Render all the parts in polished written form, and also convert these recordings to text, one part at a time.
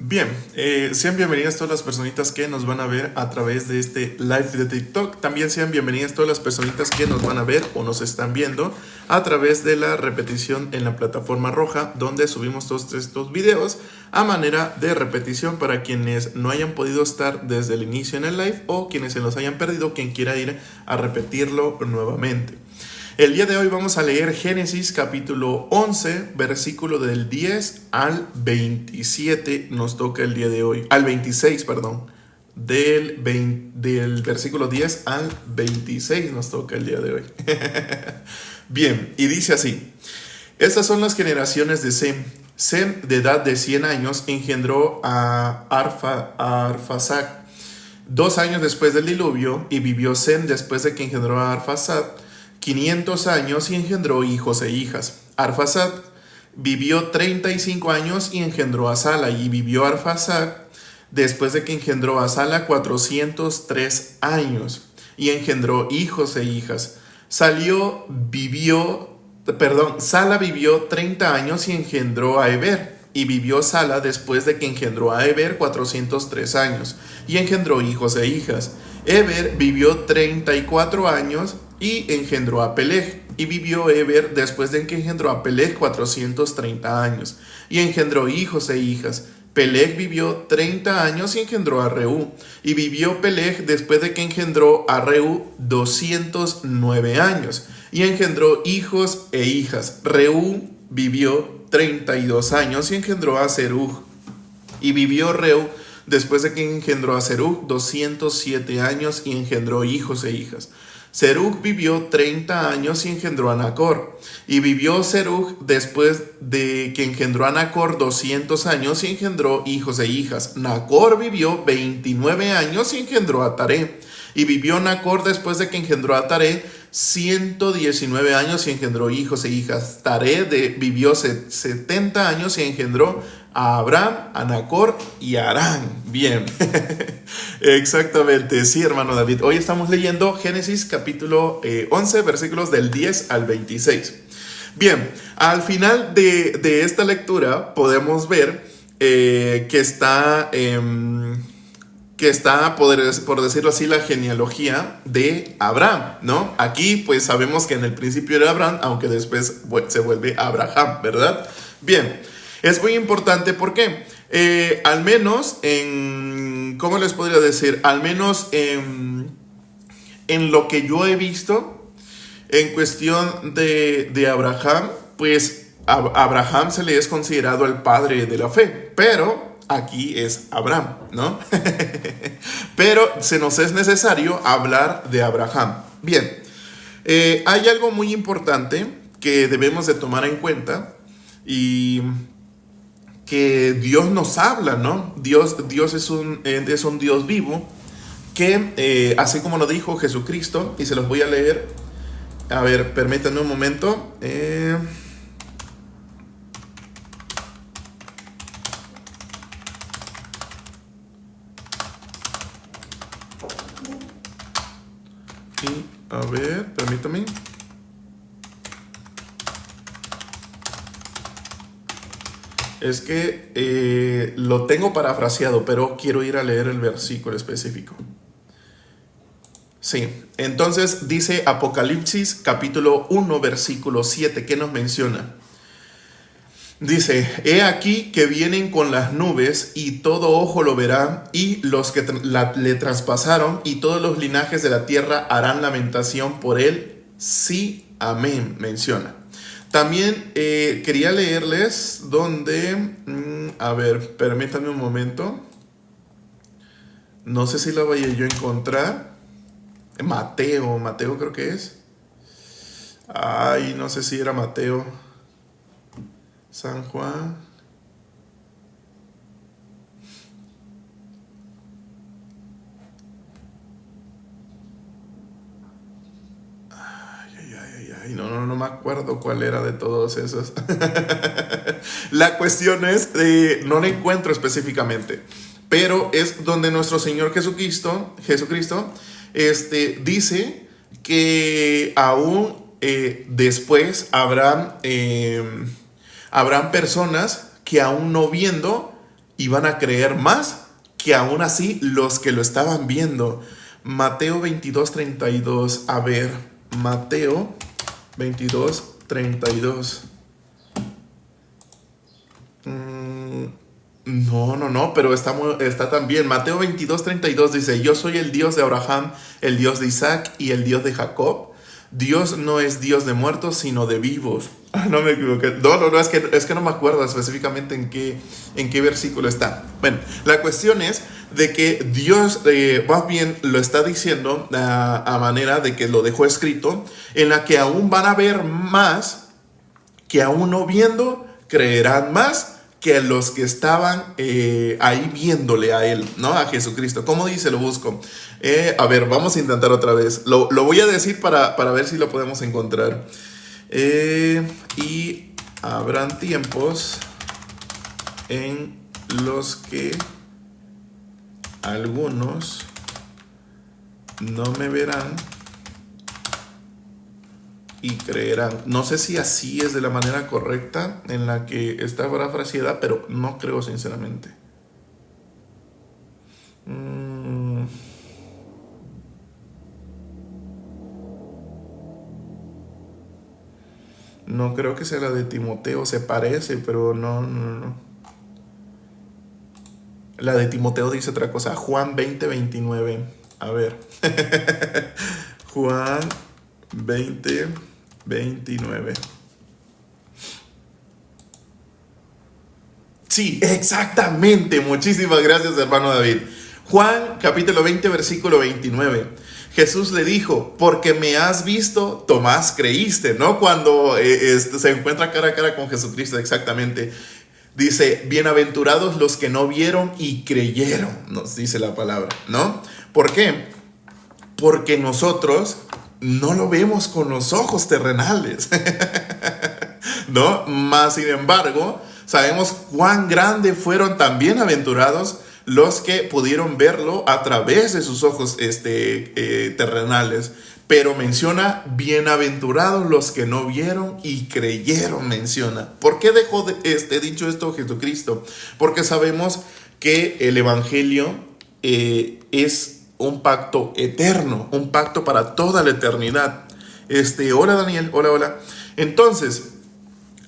Bien, sean bienvenidas todas las personitas que nos van a ver a través de este live de TikTok. También sean bienvenidas todas las personitas que nos van a ver o nos están viendo a través de la repetición en la plataforma roja, donde subimos todos estos videos a manera de repetición para quienes no hayan podido estar desde el inicio en el live o quienes se los hayan perdido, quien quiera ir a repetirlo nuevamente. El día de hoy vamos a leer Génesis capítulo 11, versículo del 10 al 27, nos toca el día de hoy, al 26, perdón, del versículo 10 al 26 nos toca el día de hoy. Bien, y dice así: estas son las generaciones de Sem. Sem, de edad de 100 años, engendró a Arfaxad 2 años después del diluvio, y vivió Sem después de que engendró a Arfaxad 500 años y engendró hijos e hijas. Arfaxad vivió 35 años y engendró a Sala, y vivió Arfaxad después de que engendró a Sala 403 años y engendró hijos e hijas. Sala vivió 30 años y engendró a Eber, y vivió Sala después de que engendró a Eber 403 años y engendró hijos e hijas. Eber vivió 34 años y engendró a Peleg, y vivió Eber después de que engendró a Peleg 430 años y engendró hijos e hijas. Peleg vivió 30 años y engendró a Reú, y vivió Peleg después de que engendró a Reú 209 años y engendró hijos e hijas. Reú vivió 32 años y engendró a Serug, y vivió Reú después de que engendró a Serug 207 años y engendró hijos e hijas. Serug vivió 30 años y engendró a Nacor, y vivió Serug después de que engendró a Nacor 200 años y engendró hijos e hijas. Nacor vivió 29 años y engendró a Taré, y vivió Nacor después de que engendró a Taré 119 años y engendró hijos e hijas. Taré vivió 70 años y engendró a Abraham, a Nacor y a Harán. Bien, exactamente, sí, hermano David. Hoy estamos leyendo Génesis capítulo 11, versículos del 10 al 26. Bien, al final de esta lectura podemos ver que está, por decirlo así, la genealogía de Abraham, ¿no? Aquí pues sabemos que en el principio era Abraham, aunque después se vuelve Abraham, ¿verdad? Bien, es muy importante porque al menos ¿cómo les podría decir? Al menos en lo que yo he visto en cuestión de Abraham, pues a Abraham se le es considerado el padre de la fe, pero aquí es Abraham, ¿no? Pero se nos es necesario hablar de Abraham. Bien, hay algo muy importante que debemos de tomar en cuenta, y que Dios nos habla, ¿no? Dios es un Dios vivo que, así como lo dijo Jesucristo, y se los voy a leer. A ver, permítanme un momento. A ver, permítame. Es que lo tengo parafraseado, pero quiero ir a leer el versículo específico. Sí, entonces dice Apocalipsis capítulo 1, versículo 7, ¿qué nos menciona? Dice: he aquí que vienen con las nubes, y todo ojo lo verá, y los que le traspasaron, y todos los linajes de la tierra harán lamentación por él. Sí, amén, menciona. También quería leerles donde, a ver, permítanme un momento. No sé si la vaya yo a encontrar. Mateo creo que es. Ay, no sé si era Mateo. San Juan. Ay, no me acuerdo cuál era de todos esos. La cuestión es, no la encuentro específicamente, pero es donde nuestro Señor Jesucristo dice que aún después habrán personas que aún no viendo iban a creer más que aún así los que lo estaban viendo. Mateo 22:32. A ver, Mateo 22:32. No, pero está también. Mateo 22:32 dice: Yo soy el Dios de Abraham, el Dios de Isaac y el Dios de Jacob. Dios no es Dios de muertos, sino de vivos. No me equivoqué. No, es que no me acuerdo específicamente en qué versículo está. Bueno, la cuestión es de que Dios más bien lo está diciendo a manera de que lo dejó escrito, en la que aún van a ver más, que aún no viendo, creerán más que los que estaban ahí viéndole a él, ¿no? A Jesucristo. ¿Cómo dice? Lo busco. A ver, vamos a intentar otra vez. Lo voy a decir para ver si lo podemos encontrar. Y habrán tiempos en los que algunos no me verán y creerán. No sé si así es de la manera correcta en la que está parafraseada, pero no creo sinceramente. No creo que sea la de Timoteo, se parece, pero no. La de Timoteo dice otra cosa, Juan 20:29. A ver. Juan 20:29. Sí, exactamente. Muchísimas gracias, hermano David. Juan capítulo 20, versículo 29. Jesús le dijo: porque me has visto, Tomás, creíste, ¿no? Cuando se encuentra cara a cara con Jesucristo, exactamente. Dice: bienaventurados los que no vieron y creyeron, nos dice la palabra, ¿no? ¿Por qué? Porque nosotros no lo vemos con los ojos terrenales, ¿no? Más sin embargo, sabemos cuán grande fueron también aventurados los que pudieron verlo a través de sus ojos terrenales. Pero menciona: bienaventurados los que no vieron y creyeron, menciona. ¿Por qué dejó dicho esto Jesucristo? Porque sabemos que el Evangelio es un pacto eterno, un pacto para toda la eternidad. Hola Daniel, hola. Entonces,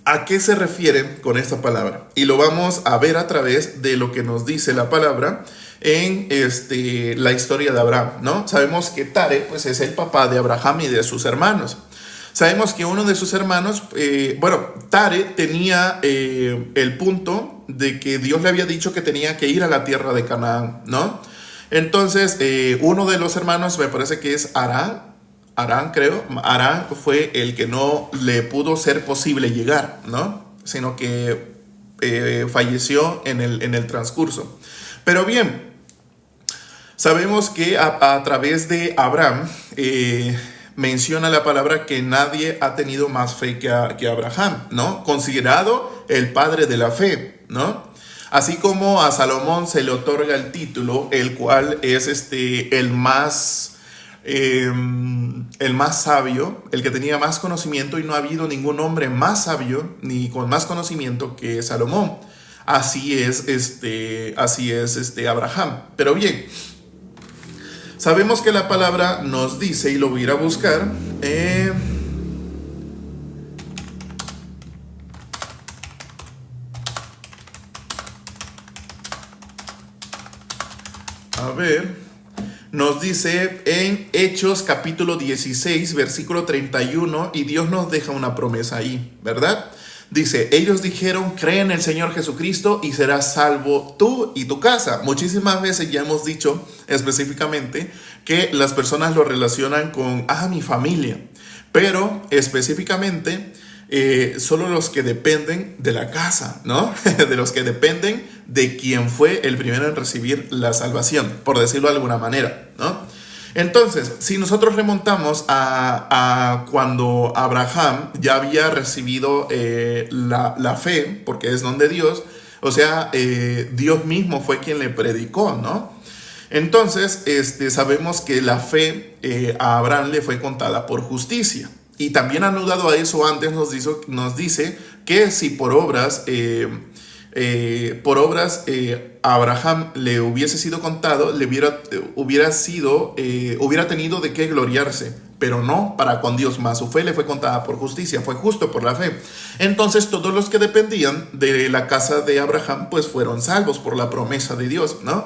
¿a qué se refiere con esta palabra? Y lo vamos a ver a través de lo que nos dice la palabra en la historia de Abraham, ¿no? Sabemos que Tare, pues, es el papá de Abraham y de sus hermanos. Sabemos que uno de sus hermanos, Tare tenía el punto de que Dios le había dicho que tenía que ir a la tierra de Canaán, ¿no? Entonces, uno de los hermanos, me parece que es Arán fue el que no le pudo ser posible llegar, ¿no? Sino que falleció en el transcurso. Pero bien, sabemos que a través de Abraham menciona la palabra que nadie ha tenido más fe que Abraham, ¿no? Considerado el padre de la fe, ¿no? Así como a Salomón se le otorga el título, el cual es el más sabio, el que tenía más conocimiento, y no ha habido ningún hombre más sabio ni con más conocimiento que Salomón. Así es Abraham. Pero bien, sabemos que la palabra nos dice, y lo voy a ir a buscar, nos dice en Hechos capítulo 16, versículo 31, y Dios nos deja una promesa ahí, ¿verdad? Dice: ellos dijeron: cree en el Señor Jesucristo y serás salvo tú y tu casa. Muchísimas veces ya hemos dicho específicamente que las personas lo relacionan con mi familia, pero específicamente solo los que dependen de la casa, ¿no? De los que dependen de quien fue el primero en recibir la salvación, por decirlo de alguna manera, ¿no? Entonces, si nosotros remontamos a cuando Abraham ya había recibido la fe, porque es don de Dios, o sea, Dios mismo fue quien le predicó, ¿no? Entonces, sabemos que la fe a Abraham le fue contada por justicia. Y también anudado a eso antes nos dice que si por obras a Abraham le hubiese sido contado, hubiera tenido de qué gloriarse, pero no para con Dios más. Su fe le fue contada por justicia, fue justo por la fe. Entonces todos los que dependían de la casa de Abraham pues fueron salvos por la promesa de Dios, ¿no?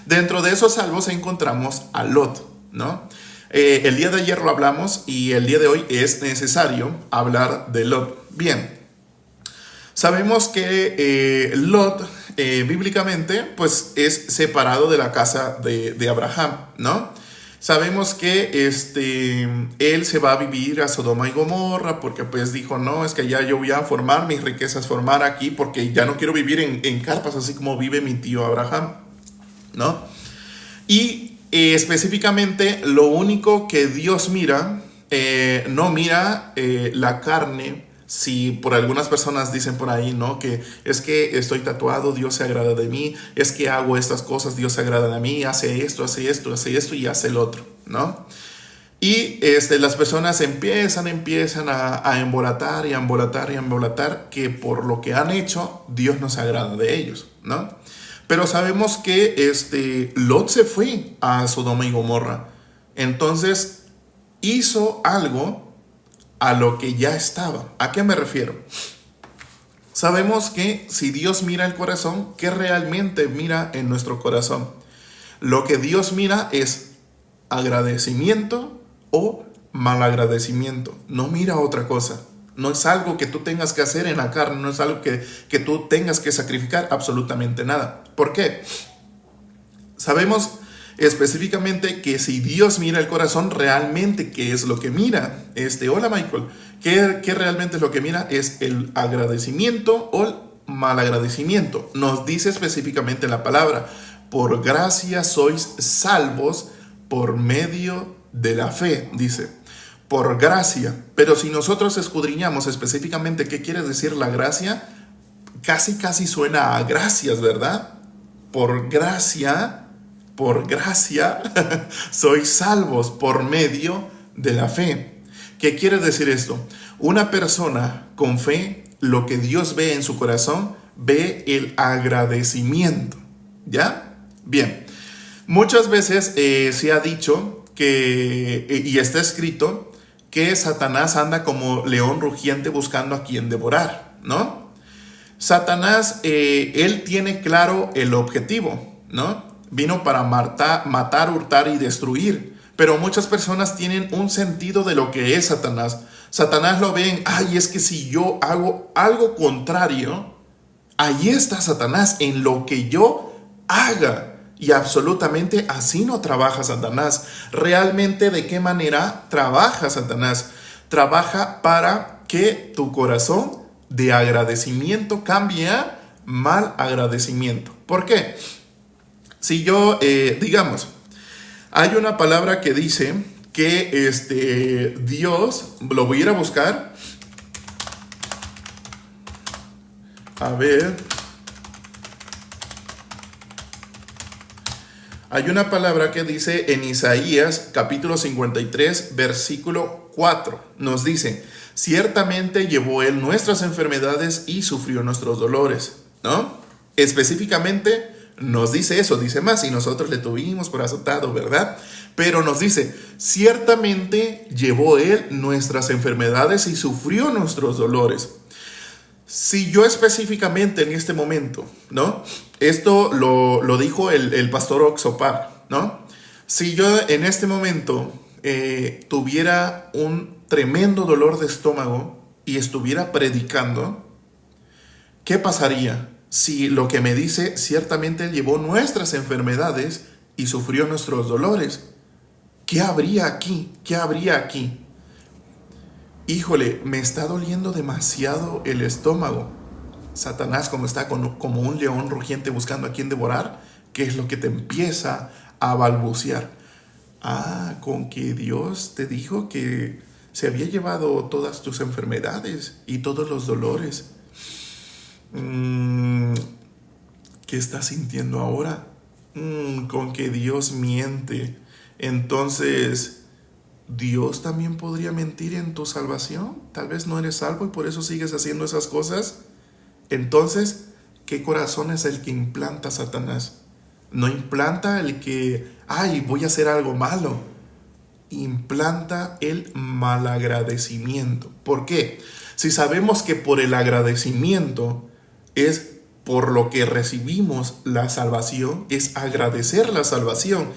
Dentro de esos salvos encontramos a Lot, ¿no? El día de ayer lo hablamos y el día de hoy es necesario hablar de Lot. Bien, sabemos que Lot bíblicamente pues es separado de la casa de Abraham, ¿no? Sabemos que él se va a vivir a Sodoma y Gomorra porque pues dijo, no, es que ya yo voy a formar mis riquezas, formar aquí porque ya no quiero vivir en carpas así como vive mi tío Abraham, ¿no? Y específicamente lo único que Dios mira, no mira la carne. Si por algunas personas dicen por ahí, ¿no? Que es que estoy tatuado, Dios se agrada de mí, es que hago estas cosas, Dios se agrada de mí, hace esto y hace el otro, ¿no? Y las personas empiezan a embolatar que por lo que han hecho, Dios no se agrada de ellos, ¿no? Pero sabemos que Lot se fue a Sodoma y Gomorra. Entonces hizo algo a lo que ya estaba. ¿A qué me refiero? Sabemos que si Dios mira el corazón, ¿qué realmente mira en nuestro corazón? Lo que Dios mira es agradecimiento o malagradecimiento. No mira otra cosa. No es algo que tú tengas que hacer en la carne, no es algo que tú tengas que sacrificar absolutamente nada. ¿Por qué? Sabemos específicamente que si Dios mira el corazón, realmente ¿qué es lo que mira? Hola Michael, ¿qué realmente es lo que mira? Es el agradecimiento o el malagradecimiento. Nos dice específicamente la palabra, por gracia sois salvos por medio de la fe, dice. Por gracia. Pero si nosotros escudriñamos específicamente qué quiere decir la gracia, casi suena a gracias, ¿verdad? Por gracia sois salvos por medio de la fe. ¿Qué quiere decir esto? Una persona con fe, lo que Dios ve en su corazón, ve el agradecimiento. ¿Ya? Bien. Muchas veces se ha dicho que, y está escrito, que Satanás anda como león rugiente buscando a quien devorar, ¿no? Satanás, él tiene claro el objetivo, ¿no? Vino para matar, hurtar y destruir. Pero muchas personas tienen un sentido de lo que es Satanás. Satanás lo ven, ay, es que si yo hago algo contrario, ahí está Satanás en lo que yo haga. Y absolutamente así no trabaja Satanás. Realmente, ¿de qué manera trabaja Satanás? Trabaja para que tu corazón de agradecimiento cambie a mal agradecimiento. ¿Por qué? Si yo, digamos, hay una palabra que dice que Dios, lo voy a ir a buscar. A ver. Hay una palabra que dice en Isaías capítulo 53, versículo 4. Nos dice, ciertamente llevó él nuestras enfermedades y sufrió nuestros dolores, ¿no? Específicamente nos dice eso, dice más, y nosotros le tuvimos por azotado, ¿verdad? Pero nos dice, ciertamente llevó él nuestras enfermedades y sufrió nuestros dolores. Si yo específicamente en este momento, ¿no? Esto lo dijo el pastor Oxopar, ¿no? Si yo en este momento tuviera un tremendo dolor de estómago y estuviera predicando, ¿qué pasaría? Si lo que me dice, ciertamente Él llevó nuestras enfermedades y sufrió nuestros dolores. ¿Qué habría aquí? ¿Qué habría aquí? Híjole, me está doliendo demasiado el estómago. Satanás, como está como un león rugiente buscando a quien devorar, ¿qué es lo que te empieza a balbucear? Ah, con que Dios te dijo que se había llevado todas tus enfermedades y todos los dolores. ¿Qué estás sintiendo ahora? con que Dios miente. Entonces, ¿Dios también podría mentir en tu salvación? Tal vez no eres salvo y por eso sigues haciendo esas cosas. Entonces, ¿qué corazón es el que implanta Satanás? No implanta el que, ay, voy a hacer algo malo. Implanta el malagradecimiento. ¿Por qué? Si sabemos que por el agradecimiento es por lo que recibimos la salvación, es agradecer la salvación.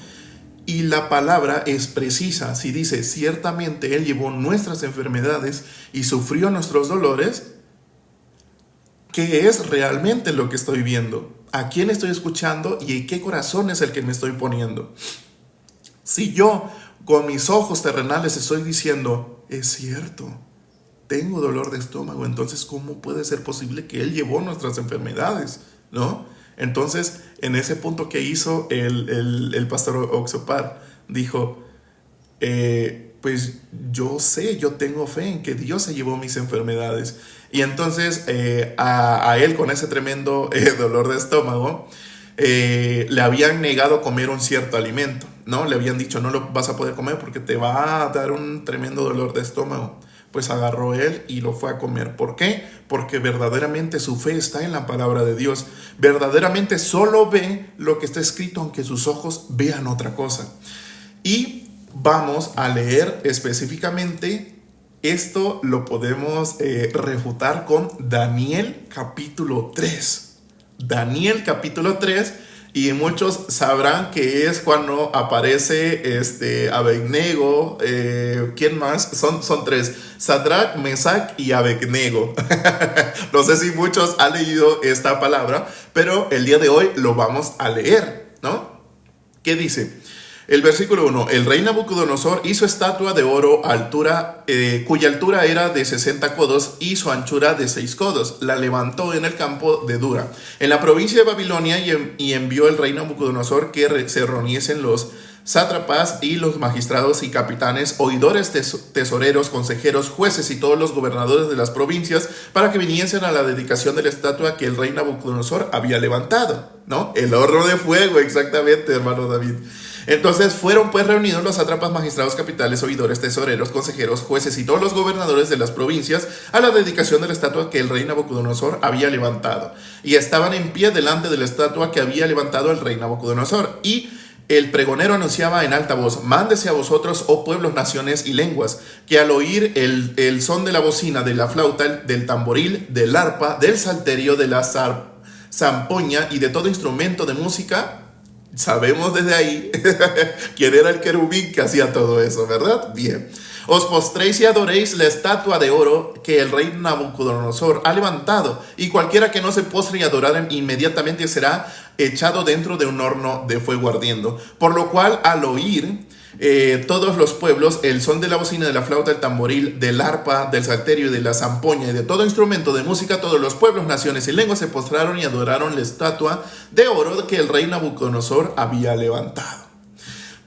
Y la palabra es precisa. Si dice, ciertamente Él llevó nuestras enfermedades y sufrió nuestros dolores, ¿qué es realmente lo que estoy viendo? ¿A quién estoy escuchando y en qué corazón es el que me estoy poniendo? Si yo con mis ojos terrenales estoy diciendo, es cierto, tengo dolor de estómago, entonces ¿cómo puede ser posible que Él llevó nuestras enfermedades? ¿No? Entonces, en ese punto que hizo el pastor Oxopar, dijo, pues yo sé, yo tengo fe en que Dios se llevó mis enfermedades. Y entonces a él con ese tremendo dolor de estómago, le habían negado comer un cierto alimento, ¿no? Le habían dicho, no lo vas a poder comer porque te va a dar un tremendo dolor de estómago. Pues agarró él y lo fue a comer. ¿Por qué? Porque verdaderamente su fe está en la palabra de Dios. Verdaderamente solo ve lo que está escrito, aunque sus ojos vean otra cosa. Y vamos a leer específicamente, esto lo podemos refutar con Daniel capítulo 3. Daniel capítulo 3, y muchos sabrán que es cuando aparece Abednego. ¿Quién más? Son tres: Sadrach, Mesach y Abednego. No sé si muchos han leído esta palabra, pero el día de hoy lo vamos a leer, ¿no? ¿Qué dice? El versículo 1: el rey Nabucodonosor hizo estatua de oro cuya altura era de 60 codos y su anchura de 6 codos. La levantó en el campo de Dura, en la provincia de Babilonia, y envió el rey Nabucodonosor que se reuniesen los sátrapas y los magistrados y capitanes, oidores, tesoreros, consejeros, jueces y todos los gobernadores de las provincias para que viniesen a la dedicación de la estatua que el rey Nabucodonosor había levantado, ¿no? El horno de fuego, exactamente, hermano David. Entonces fueron pues reunidos los sátrapas, magistrados, capitales, oidores, tesoreros, consejeros, jueces y todos los gobernadores de las provincias a la dedicación de la estatua que el rey Nabucodonosor había levantado. Y estaban en pie delante de la estatua que había levantado el rey Nabucodonosor. Y el pregonero anunciaba en alta voz: mándese a vosotros, oh pueblos, naciones y lenguas, que al oír el son de la bocina, de la flauta, del tamboril, del arpa, del salterio, de la zampoña y de todo instrumento de música. Sabemos desde ahí quién era el querubín que hacía todo eso, ¿verdad? Bien. Os postréis y adoréis la estatua de oro que el rey Nabucodonosor ha levantado, y cualquiera que no se postre y adorare inmediatamente será echado dentro de un horno de fuego ardiendo. Por lo cual, al oír todos los pueblos el son de la bocina, de la flauta, del tamboril, del arpa, del salterio y de la zampoña y de todo instrumento de música, todos los pueblos, naciones y lenguas se postraron y adoraron la estatua de oro que el rey Nabucodonosor había levantado.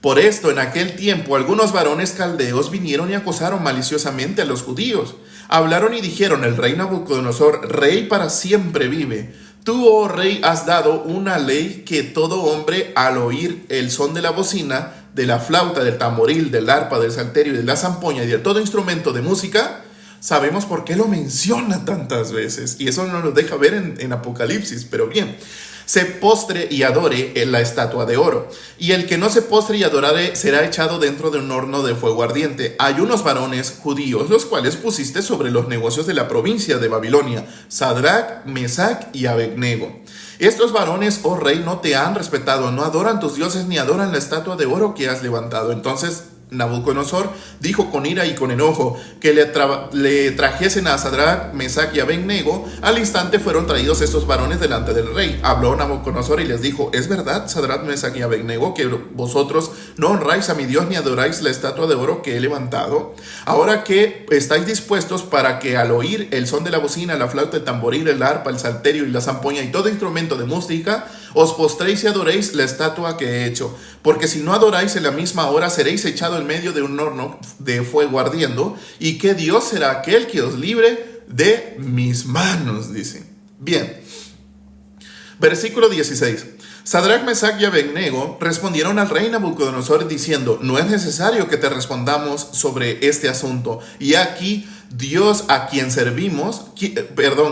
Por esto, en aquel tiempo, algunos varones caldeos vinieron y acusaron maliciosamente a los judíos. Hablaron y dijeron: el rey Nabucodonosor, rey para siempre vive. Tú, oh rey, has dado una ley que todo hombre, al oír el son de la bocina, de la flauta, del tamboril, del arpa, del salterio y de la zampoña y de todo instrumento de música. Sabemos por qué lo menciona tantas veces, y eso nos lo deja ver en Apocalipsis, pero bien, se postre y adore en la estatua de oro, y el que no se postre y adorare será echado dentro de un horno de fuego ardiente. Hay unos varones judíos, los cuales pusiste sobre los negocios de la provincia de Babilonia: Sadrach, Mesach y Abednego. Estos varones, oh rey, no te han respetado, no adoran tus dioses ni adoran la estatua de oro que has levantado. Entonces Nabucodonosor dijo con ira y con enojo que le trajesen a Sadrach, Mesach y Abednego. Al instante fueron traídos estos varones delante del rey. Habló Nabucodonosor y les dijo: ¿es verdad, Sadrach, Mesach y Abednego, que vosotros no honráis a mi Dios ni adoráis la estatua de oro que he levantado? Ahora que estáis dispuestos para que al oír el son de la bocina, la flauta, el tamboril, el arpa, el salterio y la zampoña y todo instrumento de música, os postréis y adoréis la estatua que he hecho. Porque si no adoráis, en la misma hora seréis echados en medio de un horno de fuego ardiendo. ¿Y qué Dios será aquel que os libre de mis manos? Dice. Bien. Versículo 16. Sadrach, Mesach y Abednego respondieron al rey Nabucodonosor diciendo: no es necesario que te respondamos sobre este asunto. Y aquí Dios a quien servimos,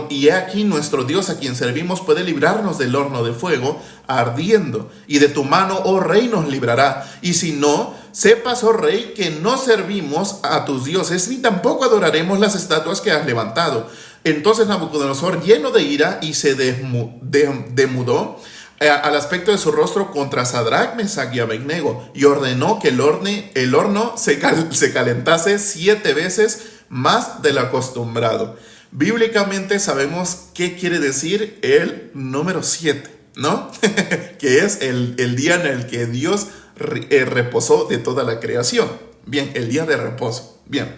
y he aquí nuestro Dios a quien servimos puede librarnos del horno de fuego ardiendo, y de tu mano, oh rey, nos librará. Y si no, sepas, oh rey, que no servimos a tus dioses, ni tampoco adoraremos las estatuas que has levantado. Entonces Nabucodonosor, lleno de ira, y se demudó al aspecto de su rostro contra Sadrach, Mesach y Abednego, y ordenó que el horno se calentase 7 veces más de lo acostumbrado. Bíblicamente sabemos qué quiere decir el número 7, ¿no? Que es el día en el que Dios reposó de toda la creación. Bien, el día de reposo. Bien.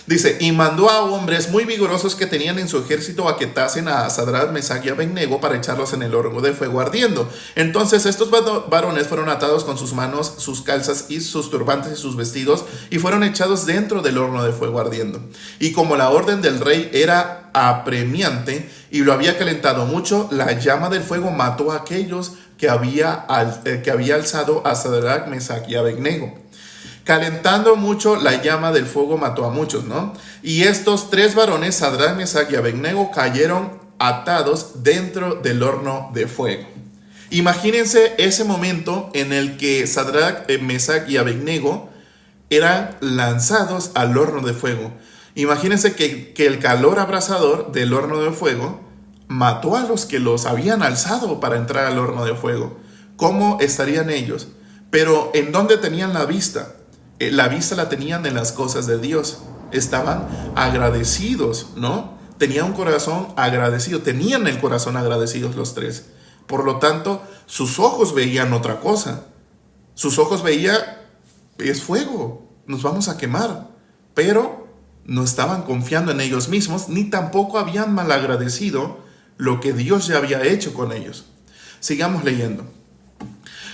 Dice: y mandó a hombres muy vigorosos que tenían en su ejército a que tasen a Sadrach, Mesach y Abednego para echarlos en el horno de fuego ardiendo. Entonces estos varones fueron atados con sus manos, sus calzas y sus turbantes y sus vestidos, y fueron echados dentro del horno de fuego ardiendo. Y como la orden del rey era apremiante y lo había calentado mucho, la llama del fuego mató a aquellos que había alzado a Sadrach, Mesach y Abednego. Calentando mucho, la llama del fuego mató a muchos, ¿no? Y estos 3 varones, Sadrach, Mesach y Abednego, cayeron atados dentro del horno de fuego. Imagínense ese momento en el que Sadrach, Mesach y Abednego eran lanzados al horno de fuego. Imagínense que el calor abrasador del horno de fuego mató a los que los habían alzado para entrar al horno de fuego. ¿Cómo estarían ellos? Pero ¿en dónde tenían la vista? La vista la tenían en las cosas de Dios. Estaban agradecidos, ¿no? Tenían un corazón agradecido. Tenían el corazón agradecidos los 3. Por lo tanto, sus ojos veían otra cosa. Sus ojos veían: es fuego, nos vamos a quemar. Pero no estaban confiando en ellos mismos, ni tampoco habían malagradecido lo que Dios ya había hecho con ellos. Sigamos leyendo.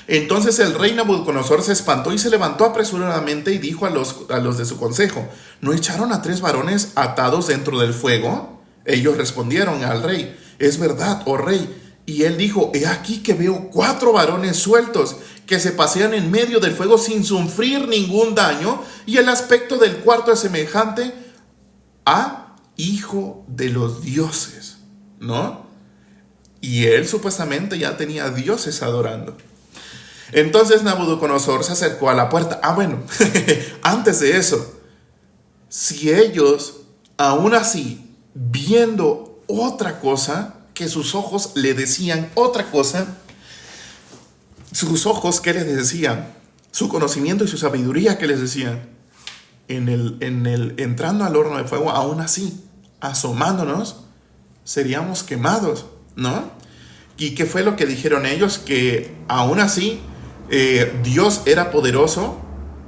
Entonces el rey Nabucodonosor se espantó y se levantó apresuradamente y dijo a los de su consejo: ¿no echaron a 3 varones atados dentro del fuego? Ellos respondieron al rey: es verdad, oh rey. Y él dijo: he aquí que veo 4 varones sueltos que se pasean en medio del fuego sin sufrir ningún daño, y el aspecto del cuarto es semejante a hijo de los dioses, ¿no? Y él supuestamente ya tenía dioses adorando. Entonces Nabucodonosor se acercó a la puerta. Antes de eso, si ellos aún así, viendo otra cosa, que sus ojos le decían otra cosa, sus ojos, ¿qué les decían? Su conocimiento y su sabiduría, ¿qué les decían? Entrando al horno de fuego, aún así, asomándonos, seríamos quemados, ¿no? ¿Y qué fue lo que dijeron ellos? Que aún así, Dios era poderoso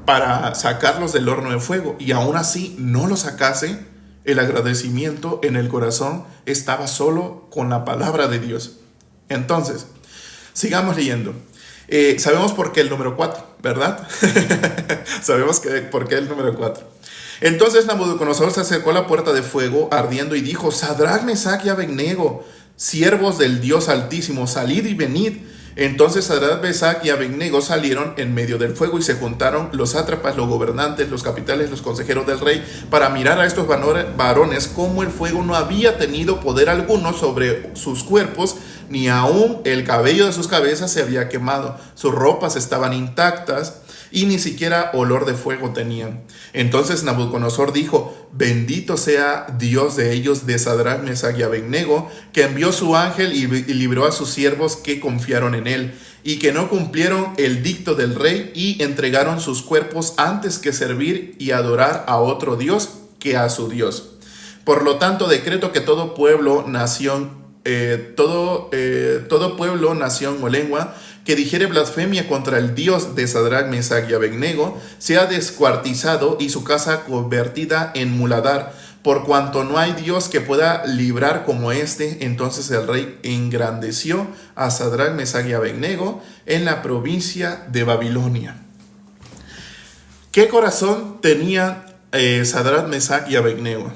para sacarlos del horno de fuego, y aún así no lo sacase. El agradecimiento en el corazón estaba solo con la palabra de Dios. Entonces, sigamos leyendo. Sabemos por qué el número 4, ¿verdad? Sabemos por qué el número 4. Entonces Nabucodonosor se acercó a la puerta de fuego ardiendo y dijo: Sadrach, Mesach y Abednego, siervos del Dios Altísimo, salid y venid. Entonces Sadrach, Mesach y Abednego salieron en medio del fuego, y se juntaron los sátrapas, los gobernantes, los capitanes, los consejeros del rey, para mirar a estos varones, como el fuego no había tenido poder alguno sobre sus cuerpos, ni aún el cabello de sus cabezas se había quemado. Sus ropas estaban intactas, y ni siquiera olor de fuego tenían. Entonces Nabucodonosor dijo: bendito sea Dios de ellos, de Sadrach, Mesach y Abednego, que envió su ángel y libró a sus siervos que confiaron en él, y que no cumplieron el dicto del rey y entregaron sus cuerpos antes que servir y adorar a otro Dios que a su Dios. Por lo tanto, decreto que todo pueblo, nación o lengua que dijere blasfemia contra el Dios de Sadrach, Mesach y Abednego sea descuartizado y su casa convertida en muladar, por cuanto no hay Dios que pueda librar como este. Entonces el rey engrandeció a Sadrach, Mesach y Abednego en la provincia de Babilonia. ¿Qué corazón tenían Sadrach, Mesach y Abednego?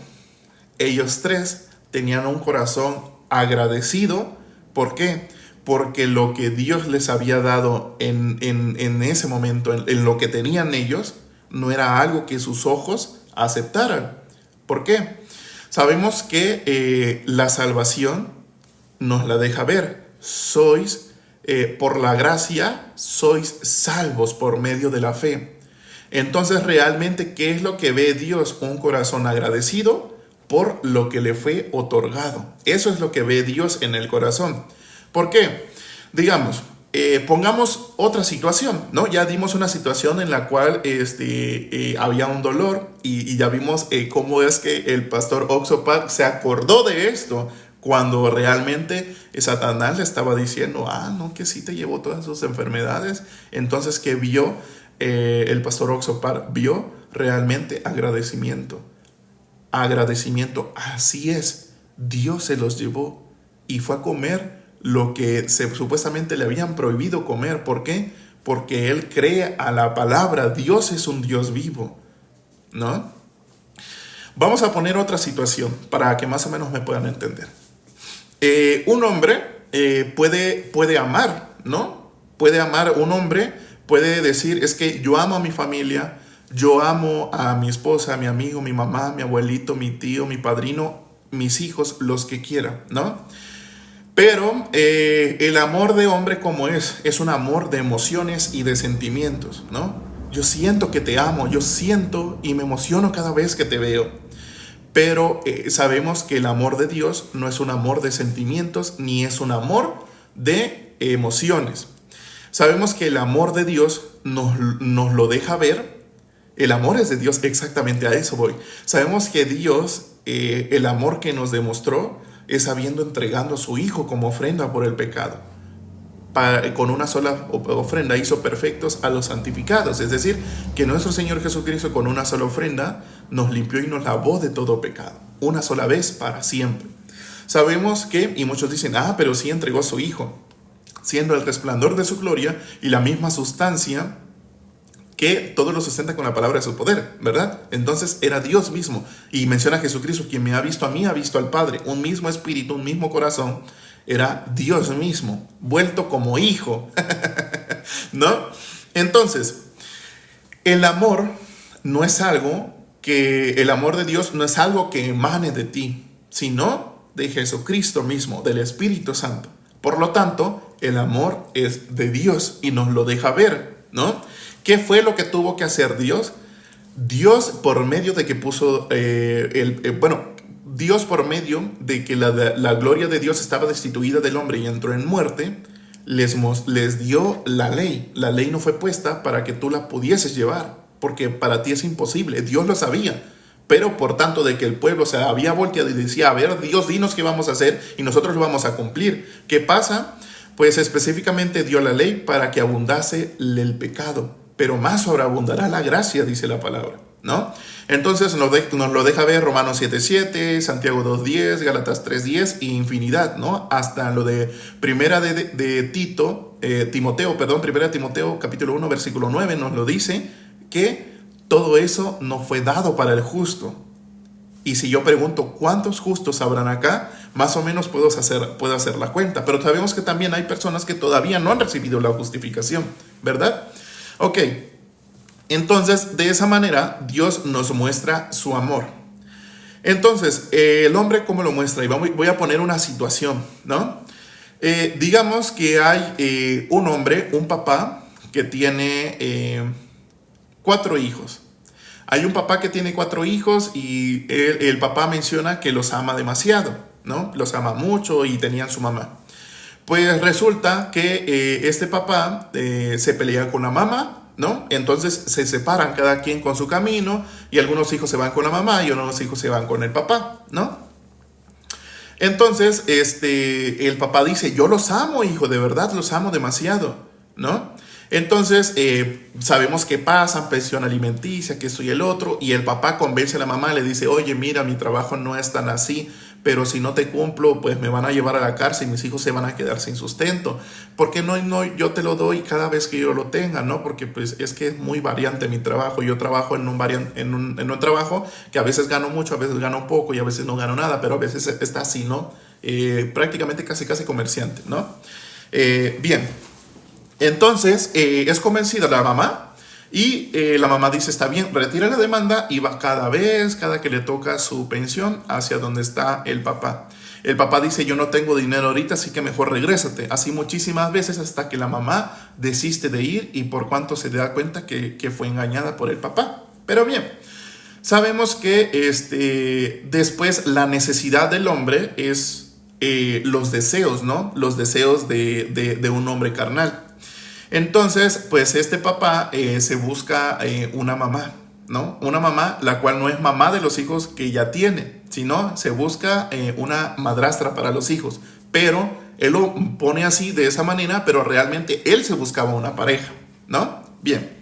Ellos 3 tenían un corazón agradecido. ¿Por qué? porque lo que Dios les había dado en ese momento, en lo que tenían ellos, no era algo que sus ojos aceptaran. ¿Por qué? Sabemos que la salvación nos la deja ver. Por la gracia, sois salvos por medio de la fe. Entonces, realmente, ¿qué es lo que ve Dios? Un corazón agradecido por lo que le fue otorgado. Eso es lo que ve Dios en el corazón. ¿Por qué? Digamos, pongamos otra situación, ¿no? Ya dimos una situación en la cual había un dolor y ya vimos cómo es que el pastor Oxopac se acordó de esto cuando realmente Satanás le estaba diciendo, no, que sí te llevó todas sus enfermedades. Entonces, ¿qué vio? El pastor Oxopac vio realmente agradecimiento. Agradecimiento, así es, Dios se los llevó y fue a comer lo que supuestamente le habían prohibido comer. ¿Por qué? Porque él cree a la palabra. Dios es un Dios vivo, ¿no? Vamos a poner otra situación para que más o menos me puedan entender. Un hombre puede amar, ¿no? Puede amar, un hombre puede decir, es que yo amo a mi familia, yo amo a mi esposa, a mi amigo, mi mamá, mi abuelito, mi tío, mi padrino, mis hijos, los que quiera, ¿no? Pero el amor de hombre como es un amor de emociones y de sentimientos, ¿no? Yo siento que te amo, yo siento y me emociono cada vez que te veo. Pero sabemos que el amor de Dios no es un amor de sentimientos ni es un amor de emociones. Sabemos que el amor de Dios nos lo deja ver. El amor es de Dios, exactamente a eso voy. Sabemos que Dios, el amor que nos demostró es habiendo entregado a su Hijo como ofrenda por el pecado. Con una sola ofrenda hizo perfectos a los santificados. Es decir, que nuestro Señor Jesucristo con una sola ofrenda nos limpió y nos lavó de todo pecado. Una sola vez para siempre. Sabemos que, y muchos dicen, pero sí entregó a su Hijo, siendo el resplandor de su gloria y la misma sustancia que todo lo sustenta con la palabra de su poder, ¿verdad? Entonces era Dios mismo. Y menciona a Jesucristo, quien me ha visto a mí, ha visto al Padre. Un mismo espíritu, un mismo corazón. Era Dios mismo, vuelto como hijo, ¿no? Entonces, el amor no es algo el amor de Dios no es algo que emane de ti, sino de Jesucristo mismo, del Espíritu Santo. Por lo tanto, el amor es de Dios y nos lo deja ver, ¿no? ¿Qué fue lo que tuvo que hacer Dios? Dios, por medio de que puso Dios, por medio de que la gloria de Dios estaba destituida del hombre y entró en muerte, les dio la ley. La ley no fue puesta para que tú la pudieses llevar, porque para ti es imposible. Dios lo sabía, pero por tanto de que el pueblo se había volteado y decía, a ver, Dios, dinos qué vamos a hacer y nosotros lo vamos a cumplir. ¿Qué pasa? Pues específicamente dio la ley para que abundase el pecado, pero más sobreabundará la gracia, dice la palabra, ¿no? Entonces nos lo deja ver Romanos 7:7, Santiago 2:10, Gálatas 3:10 y infinidad, ¿no? Hasta lo de primera de Timoteo, capítulo 1, versículo 9, nos lo dice, que todo eso no fue dado para el justo. Y si yo pregunto cuántos justos habrán acá, más o menos puedo hacer la cuenta. Pero sabemos que también hay personas que todavía no han recibido la justificación, ¿verdad? Ok, entonces de esa manera Dios nos muestra su amor. Entonces, el hombre ¿cómo lo muestra? Y voy a poner una situación, ¿no? Digamos que hay un hombre, un papá, que tiene 4 hijos. Hay un papá que tiene 4 hijos y el papá menciona que los ama demasiado, ¿no? Los ama mucho y tenían su mamá. Pues resulta que este papá se pelea con la mamá, ¿no? Entonces se separan cada quien con su camino y algunos hijos se van con la mamá y algunos hijos se van con el papá, ¿no? Entonces el papá dice, yo los amo, hijo, de verdad los amo demasiado, ¿no? Entonces sabemos que pasan, pensión alimenticia, que esto y el otro, y el papá convence a la mamá, le dice, oye, mira, mi trabajo no es tan así, pero si no te cumplo, pues me van a llevar a la cárcel y mis hijos se van a quedar sin sustento. ¿Por qué no yo te lo doy cada vez que yo lo tenga, no? Porque pues es que es muy variante mi trabajo. Yo trabajo en un trabajo que a veces gano mucho, a veces gano poco y a veces no gano nada, pero a veces está así, ¿no? Prácticamente casi comerciante, ¿no? Bien, entonces es convencida la mamá y la mamá dice, está bien, retira la demanda y va cada que le toca su pensión, hacia donde está el papá. El papá dice, yo no tengo dinero ahorita, así que mejor regrésate. Así muchísimas veces hasta que la mamá desiste de ir y por cuanto se da cuenta que fue engañada por el papá. Pero bien, sabemos que después la necesidad del hombre es los deseos, ¿no? Los deseos de un hombre carnal. Entonces, pues este papá se busca una mamá, ¿no? Una mamá, la cual no es mamá de los hijos que ya tiene, sino se busca una madrastra para los hijos. Pero él lo pone así, de esa manera, pero realmente él se buscaba una pareja, ¿no? Bien.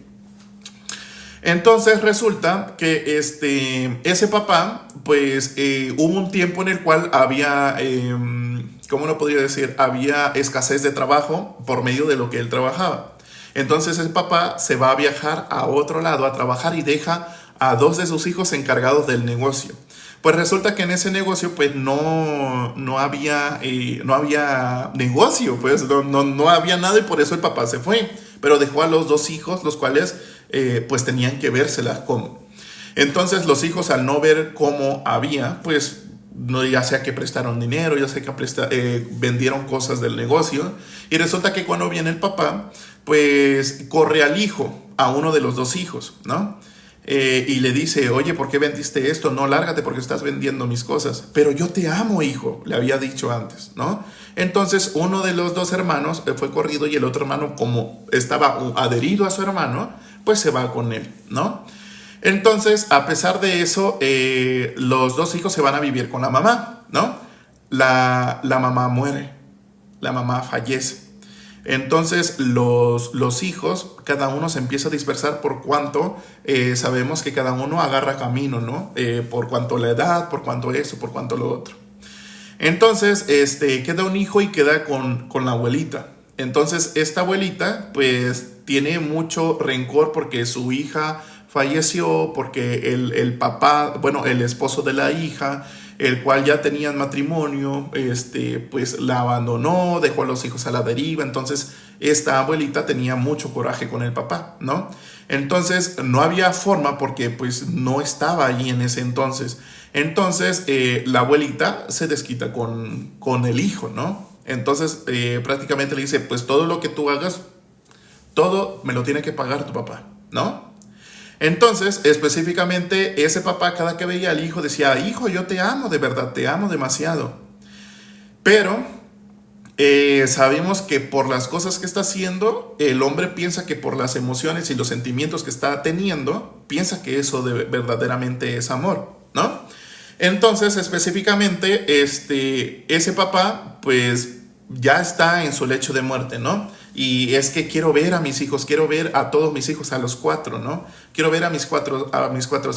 Entonces resulta que ese papá, pues hubo un tiempo en el cual había, ¿cómo lo podría decir? Había escasez de trabajo por medio de lo que él trabajaba. Entonces el papá se va a viajar a otro lado a trabajar y deja a 2 de sus hijos encargados del negocio. Pues resulta que en ese negocio pues no había negocio, pues no había nada y por eso el papá se fue. Pero dejó a los 2 hijos, los cuales pues tenían que vérselas como. Entonces los hijos al no ver cómo había, pues no, ya sea que prestaron dinero, ya sea que vendieron cosas del negocio. Y resulta que cuando viene el papá, pues corre al hijo, a uno de los 2 hijos, ¿no? Y le dice, oye, ¿por qué vendiste esto? No, lárgate porque estás vendiendo mis cosas. Pero yo te amo, hijo, le había dicho antes, ¿no? Entonces uno de los 2 hermanos fue corrido y el otro hermano, como estaba adherido a su hermano, pues se va con él, ¿no? Entonces, a pesar de eso, los 2 hijos se van a vivir con la mamá, ¿no? La mamá muere, la mamá fallece. Entonces los hijos, cada uno se empieza a dispersar por cuanto sabemos que cada uno agarra camino, ¿no? Por cuanto la edad, por cuanto eso, por cuanto lo otro. Entonces queda un hijo y queda con la abuelita. Entonces esta abuelita pues tiene mucho rencor porque su hija falleció, porque el papá, bueno, el esposo de la hija, el cual ya tenían matrimonio, pues la abandonó, dejó a los hijos a la deriva. Entonces esta abuelita tenía mucho coraje con el papá, ¿no? Entonces no había forma porque pues no estaba allí en ese entonces. Entonces la abuelita se desquita con el hijo, ¿no? Entonces prácticamente le dice, pues todo lo que tú hagas, todo me lo tiene que pagar tu papá, ¿no? Entonces, específicamente, ese papá cada que veía al hijo decía, hijo, yo te amo, de verdad, te amo demasiado. Pero sabemos que por las cosas que está haciendo, el hombre piensa que por las emociones y los sentimientos que está teniendo, piensa que eso verdaderamente es amor, ¿no? Entonces, específicamente, ese papá, pues, ya está en su lecho de muerte, ¿no? Y es que quiero ver a mis hijos, quiero ver a todos mis hijos, a los 4, ¿no? Quiero ver a mis cuatro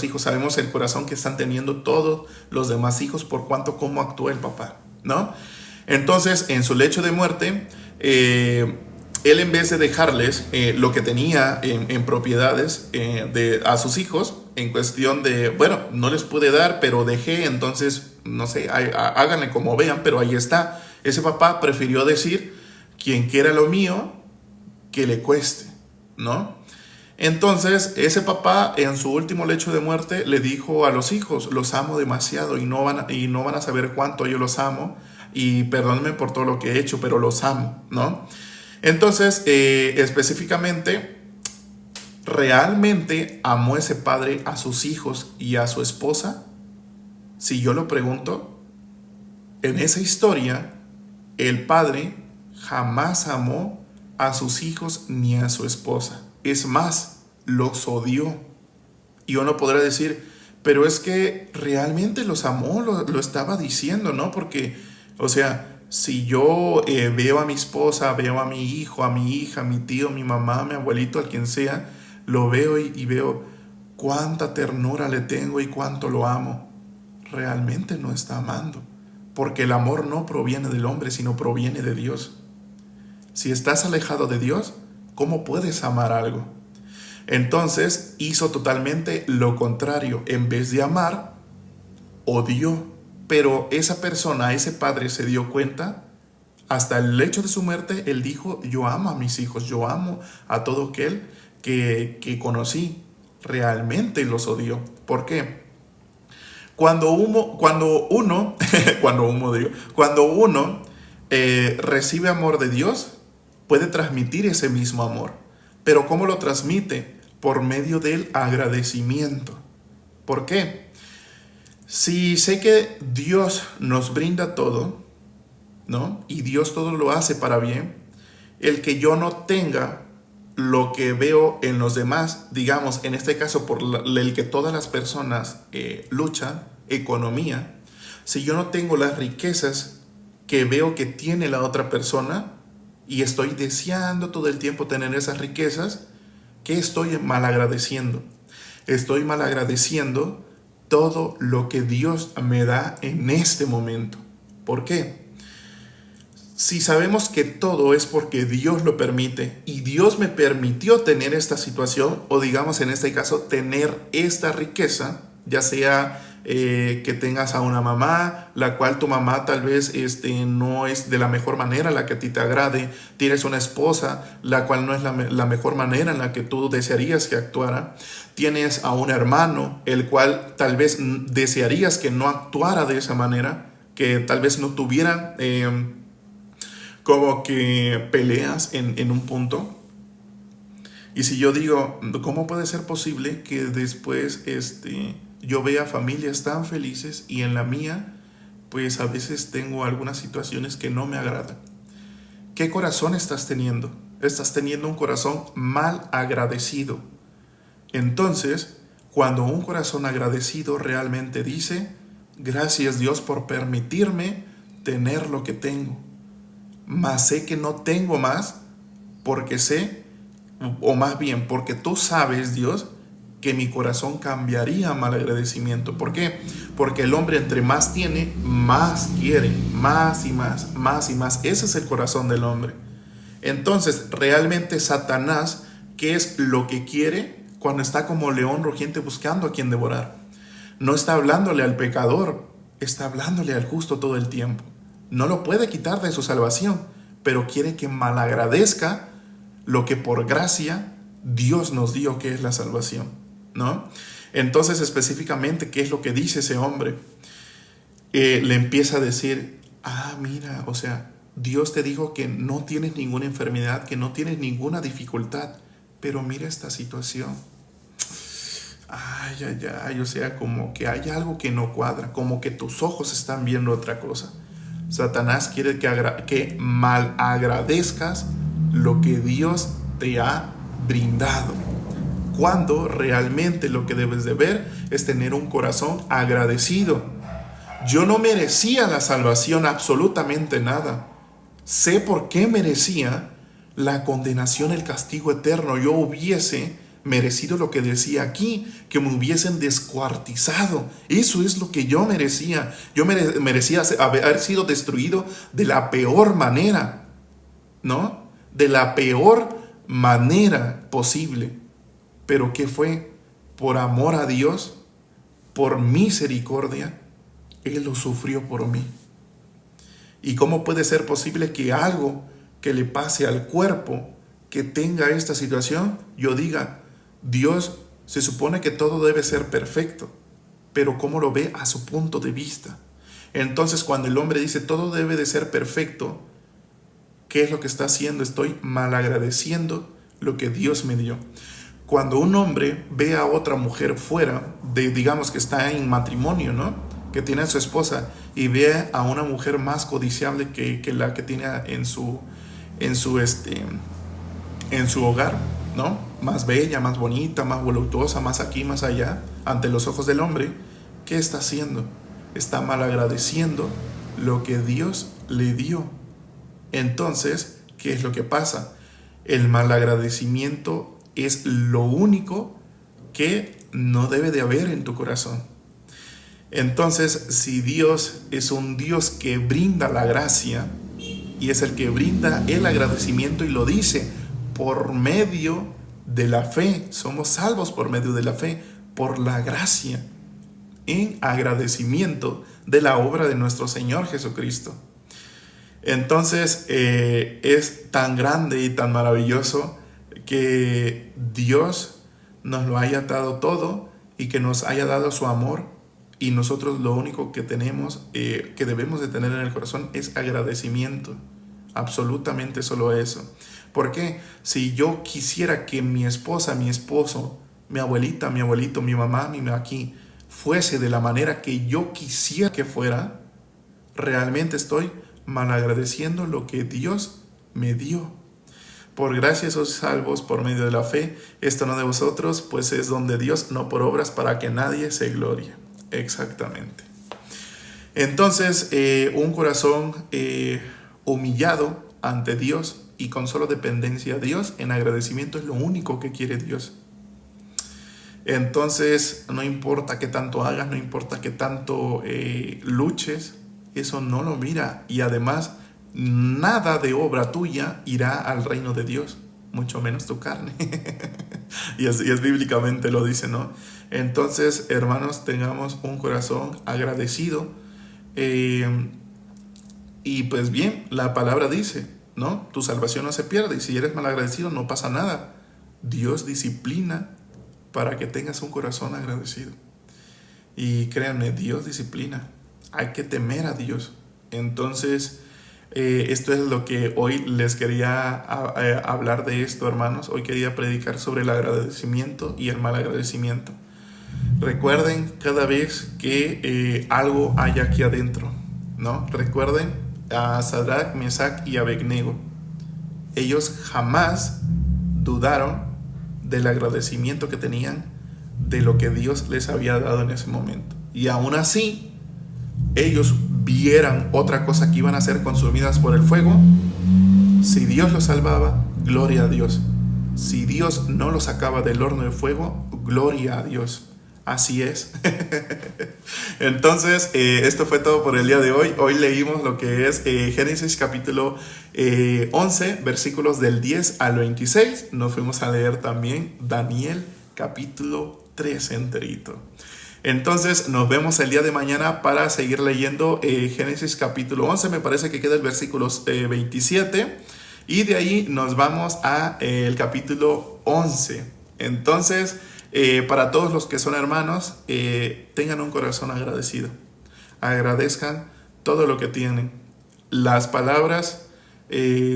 hijos. Sabemos el corazón que están teniendo todos los demás hijos por cuanto cómo actúa el papá, ¿no? Entonces, en su lecho de muerte, él en vez de dejarles lo que tenía en propiedades a sus hijos, en cuestión de, bueno, no les pude dar, pero dejé, entonces, no sé, háganle como vean, pero ahí está. Ese papá prefirió decir, quien quiera lo mío, que le cueste, ¿no? Entonces, ese papá en su último lecho de muerte le dijo a los hijos, los amo demasiado y no van a saber cuánto yo los amo y perdónenme por todo lo que he hecho, pero los amo, ¿no? Entonces, específicamente, ¿realmente amó ese padre a sus hijos y a su esposa? Si yo lo pregunto, en esa historia, el padre jamás amó a sus hijos ni a su esposa. Es más, los odió. Y uno podrá decir, pero es que realmente los amó, lo estaba diciendo, ¿no? Porque, o sea, si yo veo a mi esposa, veo a mi hijo, a mi hija, a mi tío, a mi mamá, a mi abuelito, a quien sea, lo veo y veo cuánta ternura le tengo y cuánto lo amo. Realmente no está amando. Porque el amor no proviene del hombre, sino proviene de Dios. Si estás alejado de Dios, ¿cómo puedes amar algo? Entonces hizo totalmente lo contrario. En vez de amar, odió. Pero esa persona, ese padre se dio cuenta hasta el hecho de su muerte, él dijo, yo amo a mis hijos, yo amo a todo aquel que conocí. Realmente los odió. ¿Por qué? Cuando uno recibe amor de Dios, puede transmitir ese mismo amor. Pero ¿cómo lo transmite? Por medio del agradecimiento. ¿Por qué? Si sé que Dios nos brinda todo, ¿no? Y Dios todo lo hace para bien, el que yo no tenga lo que veo en los demás, digamos, en este caso por el que todas las personas luchan, economía, si yo no tengo las riquezas que veo que tiene la otra persona y estoy deseando todo el tiempo tener esas riquezas, ¿qué estoy malagradeciendo? Estoy malagradeciendo todo lo que Dios me da en este momento. ¿Por qué? Si sabemos que todo es porque Dios lo permite y Dios me permitió tener esta situación, o digamos en este caso tener esta riqueza, ya sea que tengas a una mamá, la cual tu mamá tal vez no es de la mejor manera la que a ti te agrade, tienes una esposa, la cual no es la mejor manera en la que tú desearías que actuara, tienes a un hermano, el cual tal vez desearías que no actuara de esa manera, que tal vez no tuviera como que peleas en un punto. Y si yo digo, ¿cómo puede ser posible que después yo vea familias tan felices y en la mía, pues a veces tengo algunas situaciones que no me agradan? ¿Qué corazón estás teniendo? Estás teniendo un corazón mal agradecido. Entonces, cuando un corazón agradecido realmente dice, gracias Dios por permitirme tener lo que tengo, mas sé que no tengo más porque sé, o más bien porque tú sabes, Dios, que mi corazón cambiaría a mal agradecimiento. ¿Por qué? Porque el hombre entre más tiene, más quiere, más y más, más y más. Ese es el corazón del hombre. Entonces, realmente Satanás, ¿qué es lo que quiere cuando está como león rugiente buscando a quien devorar? No está hablándole al pecador, está hablándole al justo todo el tiempo. No lo puede quitar de su salvación, pero quiere que malagradezca lo que por gracia Dios nos dio, que es la salvación, ¿no? Entonces, específicamente, ¿qué es lo que dice ese hombre? Le empieza a decir, mira, o sea, Dios te dijo que no tienes ninguna enfermedad, que no tienes ninguna dificultad, pero mira esta situación. O sea, como que hay algo que no cuadra, como que tus ojos están viendo otra cosa. Satanás quiere que mal agradezcas lo que Dios te ha brindado, cuando realmente lo que debes de ver es tener un corazón agradecido. Yo no merecía la salvación, absolutamente nada. Sé por qué merecía la condenación, el castigo eterno. Yo hubiese merecido lo que decía aquí, que me hubiesen descuartizado. Eso es lo que yo merecía. Yo merecía haber sido destruido de la peor manera, ¿no? De la peor manera posible. Pero ¿qué fue? Por amor a Dios, por misericordia, Él lo sufrió por mí. ¿Y cómo puede ser posible que algo que le pase al cuerpo, que tenga esta situación, yo diga, Dios se supone que todo debe ser perfecto, pero ¿cómo lo ve a su punto de vista? Entonces, cuando el hombre dice todo debe de ser perfecto, ¿qué es lo que está haciendo? Estoy malagradeciendo lo que Dios me dio. Cuando un hombre ve a otra mujer fuera, digamos que está en matrimonio, ¿no? Que tiene a su esposa y ve a una mujer más codiciable que la que tiene en su hogar, ¿no? Más bella, más bonita, más voluptuosa, más aquí, más allá, ante los ojos del hombre, ¿qué está haciendo? Está malagradeciendo lo que Dios le dio. Entonces, ¿qué es lo que pasa? El malagradecimiento es lo único que no debe de haber en tu corazón. Entonces, si Dios es un Dios que brinda la gracia y es el que brinda el agradecimiento y lo dice por medio de la fe, somos salvos por medio de la fe, por la gracia, en agradecimiento de la obra de nuestro Señor Jesucristo. Entonces es tan grande y tan maravilloso que Dios nos lo haya dado todo y que nos haya dado su amor, y nosotros lo único que tenemos, que debemos de tener en el corazón, es agradecimiento. Absolutamente solo eso. Porque si yo quisiera que mi esposa, mi esposo, mi abuelita, mi abuelito, mi mamá, mi aquí, fuese de la manera que yo quisiera que fuera, realmente estoy malagradeciendo lo que Dios me dio. Por gracia sois salvos por medio de la fe, esto no de vosotros, pues es don de Dios, no por obras, para que nadie se glorie. Exactamente. Entonces, un corazón humillado ante Dios y con solo dependencia a Dios, en agradecimiento, es lo único que quiere Dios. Entonces, no importa qué tanto hagas, no importa qué tanto luches, eso no lo mira. Y además, nada de obra tuya irá al reino de Dios, mucho menos tu carne. y es bíblicamente lo dice, ¿no? Entonces, hermanos, tengamos un corazón agradecido. Y pues bien, la palabra dice, ¿no? Tu salvación no se pierde, y si eres malagradecido no pasa nada. Dios disciplina para que tengas un corazón agradecido. Y créanme, Dios disciplina. Hay que temer a Dios. Entonces, esto es lo que hoy les quería hablar de esto, hermanos. Hoy quería predicar sobre el agradecimiento y el mal agradecimiento. Recuerden cada vez que algo hay aquí adentro, ¿no? Recuerden a Sadrach, Mesach y Abednego. Ellos jamás dudaron del agradecimiento que tenían de lo que Dios les había dado en ese momento. Y aún así, ellos vieran otra cosa que iban a ser consumidas por el fuego. Si Dios los salvaba, gloria a Dios. Si Dios no los sacaba del horno de fuego, gloria a Dios. Así es. Entonces, esto fue todo por el día de hoy. Hoy leímos lo que es Génesis capítulo 11, versículos del 10 al 26. Nos fuimos a leer también Daniel capítulo 3 enterito. Entonces, nos vemos el día de mañana para seguir leyendo Génesis capítulo 11. Me parece que queda el versículo 27. Y de ahí nos vamos a el capítulo 11. Entonces, para todos los que son hermanos, tengan un corazón agradecido. Agradezcan todo lo que tienen. Las palabras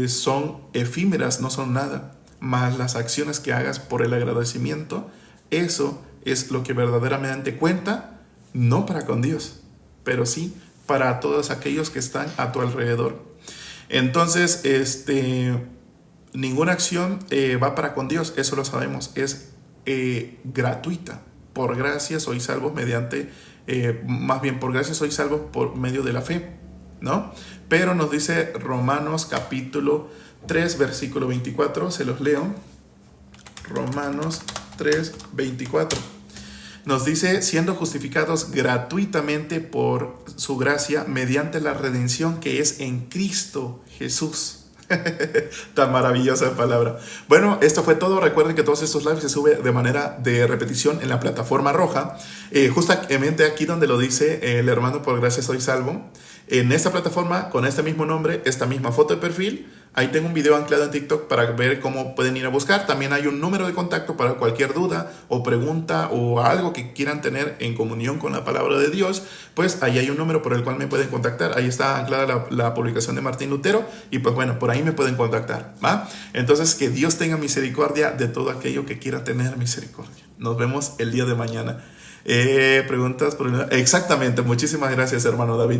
son efímeras, no son nada. Mas las acciones que hagas por el agradecimiento, eso es lo que verdaderamente cuenta, no para con Dios, pero sí para todos aquellos que están a tu alrededor. Entonces, ninguna acción va para con Dios, eso lo sabemos, es gratuita. Por gracia sois salvos mediante, más bien por gracia sois salvos por medio de la fe, ¿no? Pero nos dice Romanos capítulo 3, versículo 24, se los leo. Romanos 3, 24. Nos dice, siendo justificados gratuitamente por su gracia, mediante la redención que es en Cristo Jesús. Tan maravillosa palabra. Bueno, esto fue todo. Recuerden que todos estos lives se suben de manera de repetición en la plataforma roja. Justamente aquí donde lo dice el hermano por gracia soy salvo. En esta plataforma, con este mismo nombre, esta misma foto de perfil, ahí tengo un video anclado en TikTok para ver cómo pueden ir a buscar. También hay un número de contacto para cualquier duda o pregunta o algo que quieran tener en comunión con la palabra de Dios. Pues ahí hay un número por el cual me pueden contactar. Ahí está anclada la publicación de Martín Lutero y pues bueno, por ahí me pueden contactar, ¿va? Entonces, que Dios tenga misericordia de todo aquello que quiera tener misericordia. Nos vemos el día de mañana. Preguntas. Exactamente. Muchísimas gracias, hermano David.